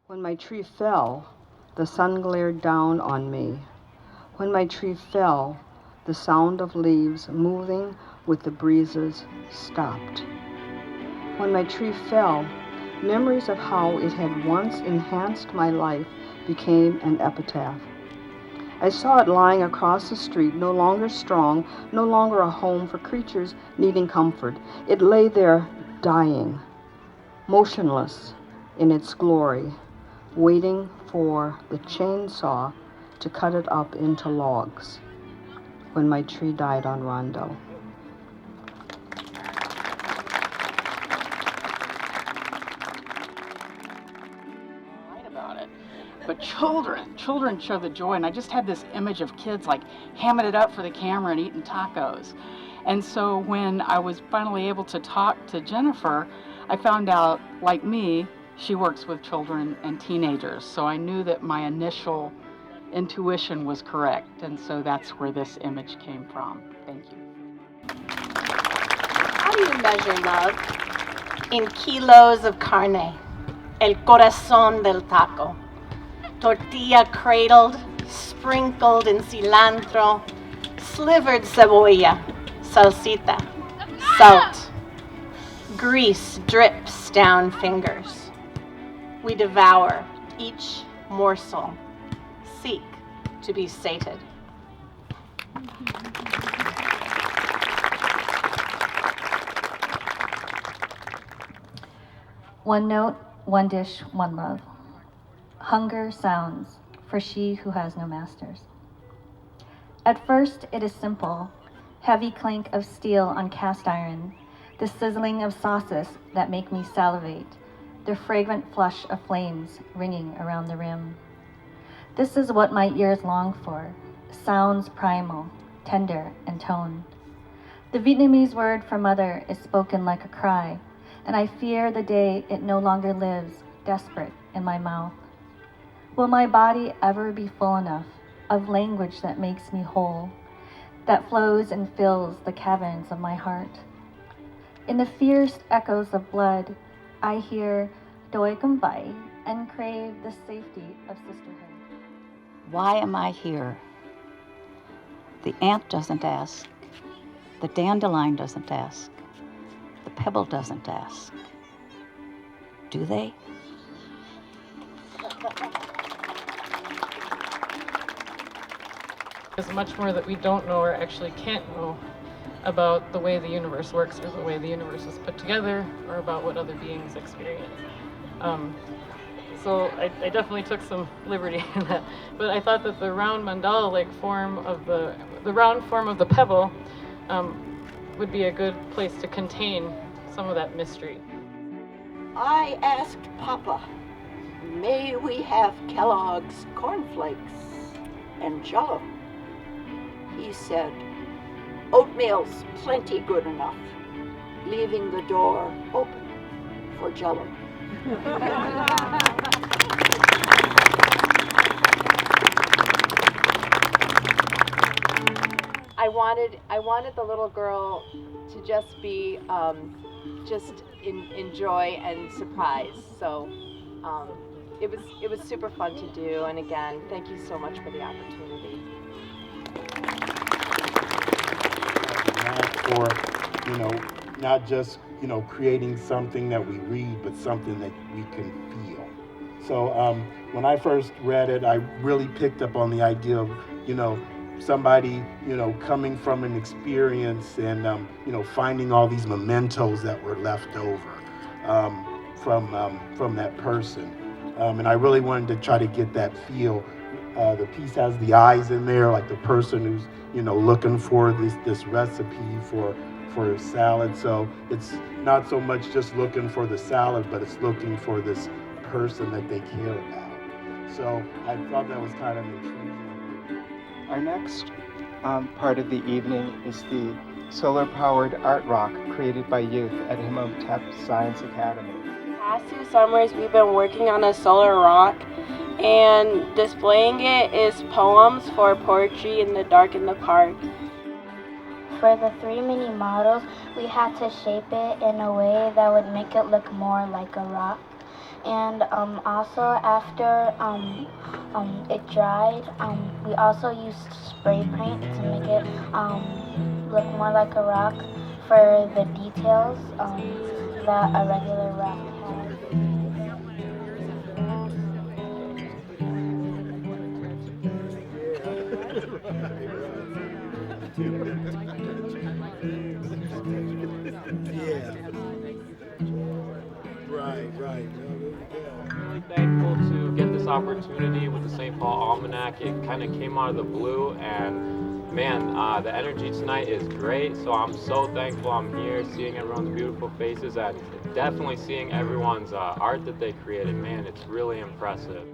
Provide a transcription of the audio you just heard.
When my tree fell, the sun glared down on me. When my tree fell, the sound of leaves moving with the breezes stopped. When my tree fell, memories of how it had once enhanced my life became an epitaph. I saw it lying across the street, no longer strong, no longer a home for creatures needing comfort. It lay there dying, motionless in its glory, waiting for the chainsaw to cut it up into logs when my tree died on Rondo. About it. But children show the joy, and I just had this image of kids like hamming it up for the camera and eating tacos. And so when I was finally able to talk to Jennifer, I found out, like me, she works with children and teenagers. So I knew that my initial intuition was correct, and so that's where this image came from. Thank you. How do you measure love? In kilos of carne, el corazón del taco. Tortilla cradled, sprinkled in cilantro, slivered cebolla, salsita, salt. Grease drips down fingers. We devour each morsel, seek to be sated. One note, one dish, one love. Hunger sounds for she who has no masters. At first it is simple, heavy clank of steel on cast iron, the sizzling of sauces that make me salivate, the fragrant flush of flames ringing around the rim. This is what my ears long for, sounds primal, tender in tone. The Vietnamese word for mother is spoken like a cry, and I fear the day it no longer lives, desperate in my mouth. Will my body ever be full enough of language that makes me whole, that flows and fills the caverns of my heart? In the fierce echoes of blood, I hear Doi Kum Bai and crave the safety of sisterhood. Why am I here? The ant doesn't ask. The dandelion doesn't ask. The pebble doesn't ask. Do they? There's much more that we don't know or actually can't know about the way the universe works or the way the universe is put together or about what other beings experience. So I definitely took some liberty in that. But I thought that the round mandala-like form of the round form of the pebble would be a good place to contain some of that mystery. I asked Papa, may we have Kellogg's cornflakes and Jell-O? He said, oatmeal's plenty good enough, leaving the door open for Jell-O. I wanted the little girl to just be in joy and surprise. So it was super fun to do. And again, thank you so much for the opportunity. For not just creating something that we read, but something that we can feel. So when I first read it, I really picked up on the idea of somebody coming from an experience and finding all these mementos that were left over from that person, and I really wanted to try to get that feel. The piece has the eyes in there, like the person who's looking for this recipe for salad. So it's not so much just looking for the salad, but it's looking for this person that they care about. So I thought that was kind of intriguing. Our next part of the evening is the solar-powered art rock created by youth at Imhotep Science Academy. The past 2 summers we've been working on a solar rock, and displaying it is poems for poetry in the dark in the park. For the 3 mini models, we had to shape it in a way that would make it look more like a rock. And also after it dried, we also used spray paint to make it look more like a rock for the details that a regular rock Yeah. Right. I'm really thankful to get this opportunity with the St. Paul Almanac. It kind of came out of the blue, and man, the energy tonight is great. So I'm so thankful I'm here, seeing everyone's beautiful faces, and definitely seeing everyone's art that they created. Man, it's really impressive.